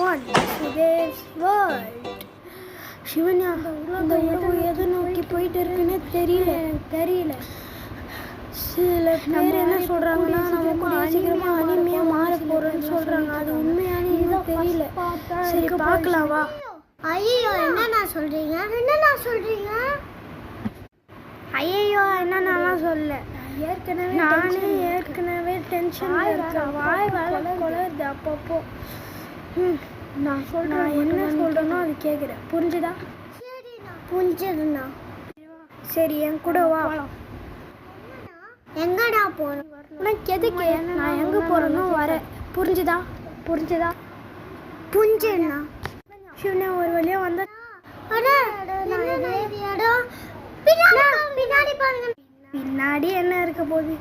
1 Today's World. Shivanya, இந்த உலகம் எதை நோக்கி போயிட்டு இருக்குன்னு தெரியல. சில பேர் என்ன சொல்றாங்கன்னா நம்ம கூட சீக்கிரமா அனிமையா மாற போறோம்னு சொல்றாங்க. அது உண்மையான இன்னும் தெரியல. சரி பார்க்கலாம் வா. ஐயோ என்னண்ணா சொல்றீங்க? ஐயோ என்னன்னாலாம் சொல்ல, ஏற்கனவே டென்ஷன் இருக்கேன். வாய் வேலை கொலருது அப்பப்போ. நான் என்ன சொல்றேனோ அது கேட்குறேன். புரிஞ்சுதா? புரிஞ்சதுண்ணா. சரி என் கூட வா. எங்கடா போறோம்? உனக்கு எதுக்கு? நான் எங்க போறேனோ வரேன். புரிஞ்சுதா? புரிஞ்சுண்ணா. சிவனா ஒரு வழியா வந்தா பின்னாடி என்ன இருக்க போகுது?